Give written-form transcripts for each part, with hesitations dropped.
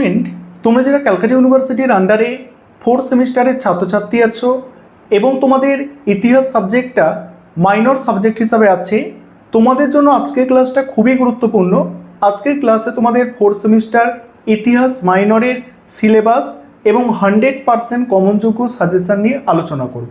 Student, তোমরা যারা ক্যালকাটা ইউনিভার্সিটির আন্ডারে ফোর্থ সেমিস্টারের ছাত্রছাত্রী আছো এবং তোমাদের ইতিহাস সাবজেক্টটা মাইনর সাবজেক্ট হিসাবে আছে, তোমাদের জন্য আজকের ক্লাসটা খুবই গুরুত্বপূর্ণ। আজকের ক্লাসে তোমাদের ফোর্থ সেমিস্টার ইতিহাস মাইনরের সিলেবাস এবং 100% কমনযোগ্য সাজেশন নিয়ে আলোচনা করব।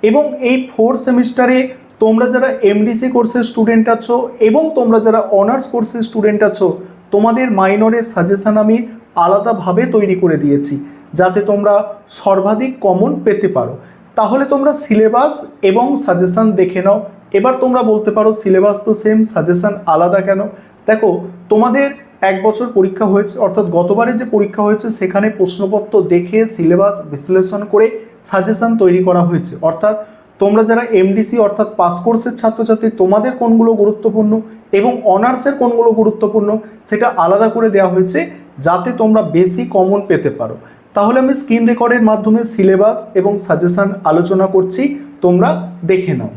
এবং এই ফোর্থ সেমিস্টারে তোমরা যারা এমডিসি কোর্সের স্টুডেন্ট আছো এবং তোমরা যারা অনার্স কোর্সের স্টুডেন্ট আছো, তোমাদের মাইনরের সাজেশন আমি আলাদাভাবে তৈরি করে দিয়েছি যাতে তোমরা সর্বাধিক কমন পেতে পারো। তাহলে তোমরা সিলেবাস এবং সাজেশন দেখে নাও। এবার তোমরা বলতে পারো সিলেবাস তো সেম, সাজেশন আলাদা কেন? দেখো, তোমাদের এক বছর পরীক্ষা হয়েছে, অর্থাৎ গতবারে যে পরীক্ষা হয়েছে সেখানে প্রশ্নপত্র দেখে সিলেবাস বিশ্লেষণ করে সাজেশন তৈরি করা হয়েছে। অর্থাৎ তোমরা যারা এমডিসি অর্থাৎ পাস কোর্সের ছাত্রছাত্রী, তোমাদের কোনগুলো গুরুত্বপূর্ণ এবং অনার্সের কোনগুলো গুরুত্বপূর্ণ সেটা আলাদা করে দেওয়া হয়েছে যাতে তোমরা বেশি কমন পেতে পারো। তাহলে আমি স্ক্রিন রেকর্ডের মাধ্যমে সিলেবাস এবং সাজেশন আলোচনা করছি, তোমরা দেখে নাও।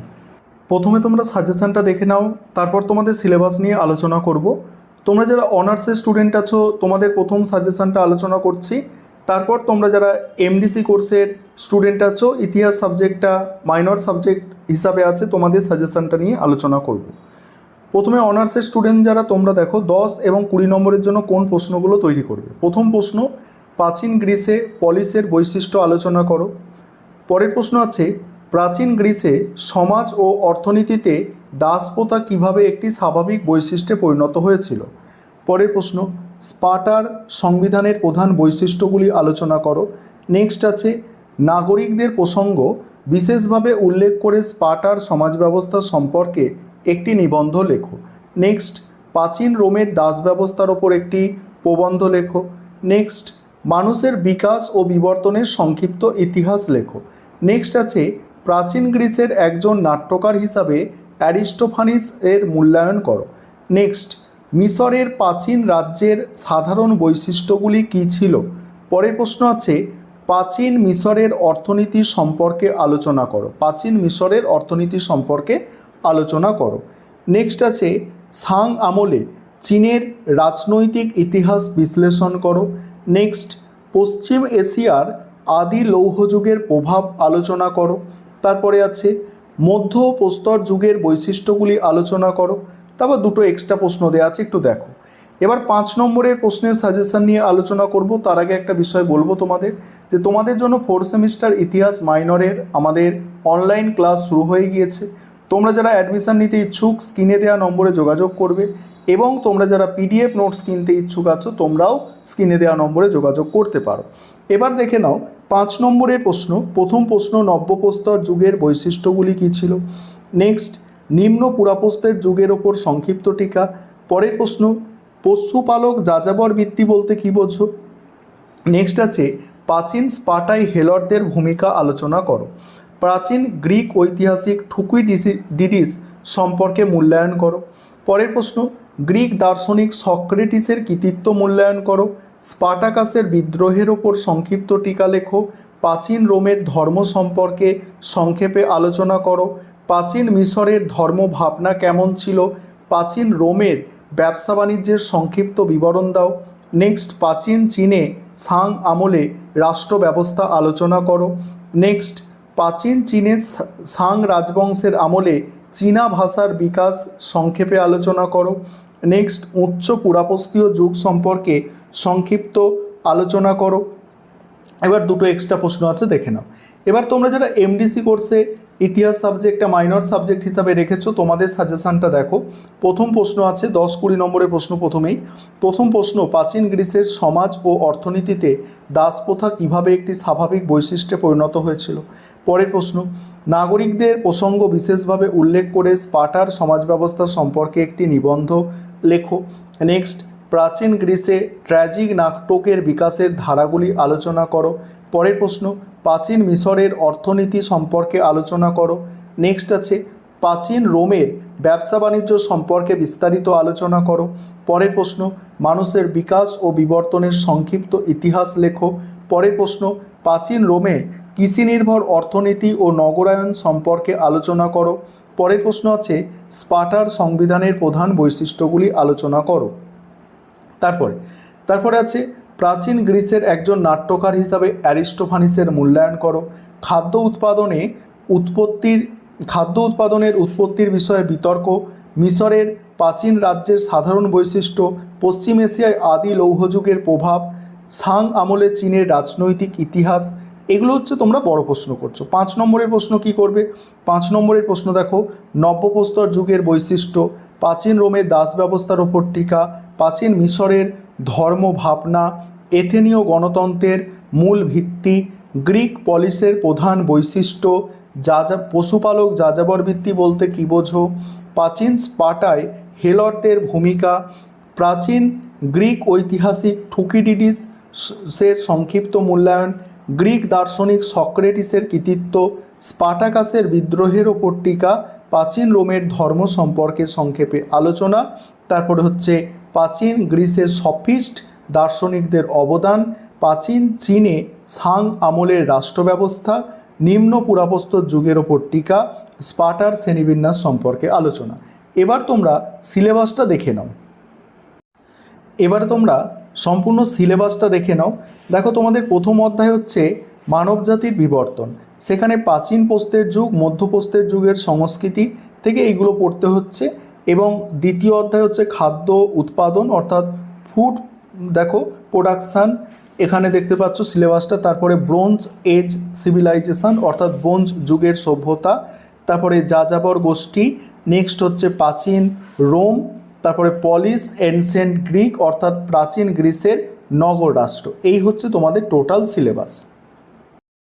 প্রথমে তোমরা সাজেশনটা দেখে নাও, তারপর তোমাদের সিলেবাস নিয়ে আলোচনা করব। তোমরা যারা অনার্সের স্টুডেন্ট আছো তোমাদের প্রথম সাজেশনটা আলোচনা করছি, তারপর তোমরা যারা এমডিসি কোর্সের স্টুডেন্ট আছো ইতিহাস সাবজেক্টটা মাইনর সাবজেক্ট হিসাবে আছে তোমাদের সাজেশনটা নিয়ে আলোচনা করব। প্রথমে অনার্সের স্টুডেন্ট যারা তোমরা দেখো 10 এবং 20 নম্বরের জন্য কোন প্রশ্নগুলো তৈরি করবে। প্রথম প্রশ্ন, প্রাচীন গ্রিসে পলিসের বৈশিষ্ট্য আলোচনা করো। পরের প্রশ্ন আছে, প্রাচীন গ্রিসে সমাজ ও অর্থনীতিতে দাসপ্রথা কীভাবে একটি স্বাভাবিক বৈশিষ্ট্যে পরিণত হয়েছিল। পরের প্রশ্ন, স্পার্টার সংবিধানের প্রধান বৈশিষ্ট্যগুলি আলোচনা করো। নেক্সট আছে, নাগরিকদের প্রসঙ্গ বিশেষভাবে উল্লেখ করে স্পার্টার সমাজ ব্যবস্থা সম্পর্কে একটি নিবন্ধ লেখো। নেক্সট, প্রাচীন রোমের দাস ব্যবস্থার ওপর একটি প্রবন্ধ লেখো। নেক্সট, মানুষের বিকাশ ও বিবর্তনের সংক্ষিপ্ত ইতিহাস লেখো। নেক্সট আছে, প্রাচীন গ্রিসের একজন নাট্যকার হিসাবে অ্যারিস্টোফানিস এর মূল্যায়ন করো। নেক্সট, মিশরের প্রাচীন রাজ্যের সাধারণ বৈশিষ্ট্যগুলি কী ছিল। পরের প্রশ্ন আছে, প্রাচীন মিশরের অর্থনীতি সম্পর্কে আলোচনা করো। প্রাচীন মিশরের অর্থনীতি সম্পর্কে আলোচনা করো। নেক্সট আছে, সাং আমলে চীনের রাজনৈতিক ইতিহাস বিশ্লেষণ করো। নেক্সট, পশ্চিম এশিয়ার আদি লৌহযুগের প্রভাব আলোচনা করো। তারপরে আছে, মধ্য ও প্রস্তর যুগের বৈশিষ্ট্যগুলি আলোচনা করো। তারপর দুটো এক্সট্রা প্রশ্ন দেওয়া আছে, একটু দেখো। এবার 5 নম্বরের প্রশ্নের সাজেশন নিয়ে আলোচনা করব। তার আগে একটা বিষয় বলবো তোমাদের, যে তোমাদের জন্য ফোর্থ সেমিস্টার ইতিহাস মাইনরের আমাদের অনলাইন ক্লাস শুরু হয়ে গিয়েছে। তোমরা যারা অ্যাডমিশন নিতে ইচ্ছুক স্ক্রিনে দেওয়া নম্বরে যোগাযোগ করবে এবং তোমরা যারা পিডিএফ নোটস কিনতে ইচ্ছুক আছো তোমরাও স্ক্রিনে দেওয়া নম্বরে যোগাযোগ করতে পারো। এবার দেখে নাও 5 নম্বরের প্রশ্ন। প্রথম প্রশ্ন, নব্যপ্রস্তর যুগের বৈশিষ্ট্যগুলি কী ছিল। নেক্সট, নিম্ন পুরাপ্রস্তর যুগের ওপর সংক্ষিপ্ত টিকা। পরের প্রশ্ন, পশুপালক যাযাবর বৃত্তি বলতে কী বোঝো। নেক্সট আছে, প্রাচীন স্পার্টায় হেলরদের ভূমিকা আলোচনা করো। প্রাচীন গ্রিক ঐতিহাসিক থুকুইডিডিস সম্পর্কে মূল্যায়ন করো। পরের প্রশ্ন, গ্রিক দার্শনিক সক্রেটিসের কৃতিত্ব মূল্যায়ন করো। স্পার্টাকাসের বিদ্রোহের ওপর সংক্ষিপ্ত টিকা লেখো। প্রাচীন রোমের ধর্ম সম্পর্কে সংক্ষেপে আলোচনা করো। প্রাচীন মিশরের ধর্ম ভাবনা কেমন ছিল। প্রাচীন রোমের ব্যবসা বাণিজ্যের সংক্ষিপ্ত বিবরণ দাও। নেক্সট, প্রাচীন চীনে সাং আমলে রাষ্ট্র ব্যবস্থা আলোচনা করো। নেক্সট, প্রাচীন চীনের সাং রাজবংশের আমলে চীনা ভাষার বিকাশ সংক্ষেপে আলোচনা করো। নেক্সট, উচ্চ পুরাপ্রস্তরীয় যুগ সম্পর্কে সংক্ষিপ্ত আলোচনা করো। এবার দুটো এক্সট্রা প্রশ্ন আছে, দেখে নাও। এবার তোমরা যারা এমডিসি কোর্সে ইতিহাস সাবজেক্টটা মাইনর সাবজেক্ট হিসাবে রেখেছো তোমাদের সাজেশনটা দেখো। প্রথম প্রশ্ন আছে 10-20 নম্বরের প্রশ্ন। প্রথমেই প্রথম প্রশ্ন, প্রাচীন গ্রিসের সমাজ ও অর্থনীতিতে দাসপ্রথা কীভাবে একটি স্বাভাবিক বৈশিষ্ট্যে পরিণত হয়েছিল। পরের প্রশ্ন, নাগরিকদের প্রসঙ্গ বিশেষভাবে উল্লেখ করে স্পার্টার সমাজ ব্যবস্থা সম্পর্কে একটি নিবন্ধ লেখো। নেক্সট, প্রাচীন গ্রিসে ট্র্যাজিক নাটকের বিকাশের ধারাগুলি আলোচনা করো। পরের প্রশ্ন, প্রাচীন মিশরের অর্থনীতি সম্পর্কে আলোচনা করো। নেক্সট আছে, প্রাচীন রোমের ব্যবসা বাণিজ্য সম্পর্কে বিস্তারিত আলোচনা করো। পরের প্রশ্ন, মানুষের বিকাশ ও বিবর্তনের সংক্ষিপ্ত ইতিহাস লেখো। পরের প্রশ্ন, প্রাচীন রোমে কৃষি নির্ভর অর্থনীতি ও নগরায়ন সম্পর্কে আলোচনা করো। পরের প্রশ্ন আছে, স্পার্টার সংবিধানের প্রধান বৈশিষ্ট্যগুলি আলোচনা করো। তারপরে আছে, প্রাচীন গ্রিসের একজন নাট্যকার হিসাবে অ্যারিস্টোফানিসের মূল্যায়ন করো। খাদ্য উৎপাদনের উৎপত্তির বিষয়ে বিতর্ক। মিশরের প্রাচীন রাজ্যের সাধারণ বৈশিষ্ট্য। পশ্চিম এশিয়ায় আদি লৌহযুগের প্রভাব। সাং আমলে চীনের রাজনৈতিক ইতিহাস। এগুলো হচ্ছে তোমরা বড় প্রশ্ন করছো। 5 নম্বরের প্রশ্ন কি করবে? 5 নম্বরের প্রশ্ন দেখো, নব্যপ্রস্তর যুগের বৈশিষ্ট্য। প্রাচীন রোমের দাস ব্যবস্থার ওপর টিকা। প্রাচীন মিশরের ধর্ম ভাবনা। এথেনীয় গণতন্ত্রের মূল ভিত্তি। গ্রিক পলিসের প্রধান বৈশিষ্ট্য। পশুপালক যাযাবর ভিত্তি বলতে কী বোঝো? প্রাচীন স্পার্টায় হেলটদের ভূমিকা। প্রাচীন গ্রিক ঐতিহাসিক থুকিডিডিসের সংক্ষিপ্ত মূল্যায়ন। গ্রিক দার্শনিক সক্রেটিসের কৃতিত্ব। স্পার্টাকাসের বিদ্রোহের ওপর টিকা। প্রাচীন রোমের ধর্ম সম্পর্কে সংক্ষেপে আলোচনা। তারপরে হচ্ছে প্রাচীন গ্রিসের সফিস্ট দার্শনিকদের অবদান। প্রাচীন চীনে সাং আমলের রাষ্ট্র ব্যবস্থা। নিম্ন পুরাপ্রস্তর যুগের ওপর টিকা। স্পার্টার শ্রেণীবিন্যাস সম্পর্কে আলোচনা। এবার তোমরা সিলেবাসটা দেখে নাও। এবারে তোমরা সম্পূর্ণ সিলেবাসটা দেখে নাও। দেখো, তোমাদের প্রথম অধ্যায় হচ্ছে মানবজাতির বিবর্তন। সেখানে প্রাচীন প্রস্তর যুগ, মধ্যপ্রস্তর যুগের সংস্কৃতি থেকে এইগুলো পড়তে হচ্ছে। এবং দ্বিতীয় অধ্যায় হচ্ছে খাদ্য উৎপাদন অর্থাৎ ফুড, দেখো প্রোডাকশান, এখানে দেখতে পাচ্ছ সিলেবাসটা। তারপরে ব্রোঞ্জ এজ সিভিলাইজেশন অর্থাৎ ব্রোঞ্জ যুগের সভ্যতা। তারপরে যাযাবর গোষ্ঠী। নেক্সট হচ্ছে প্রাচীন রোম। তারপরে পলিস এনসেন্ট গ্রিক অর্থাৎ প্রাচীন গ্রিসের নগর রাষ্ট্র। এই হচ্ছে তোমাদের টোটাল সিলেবাস।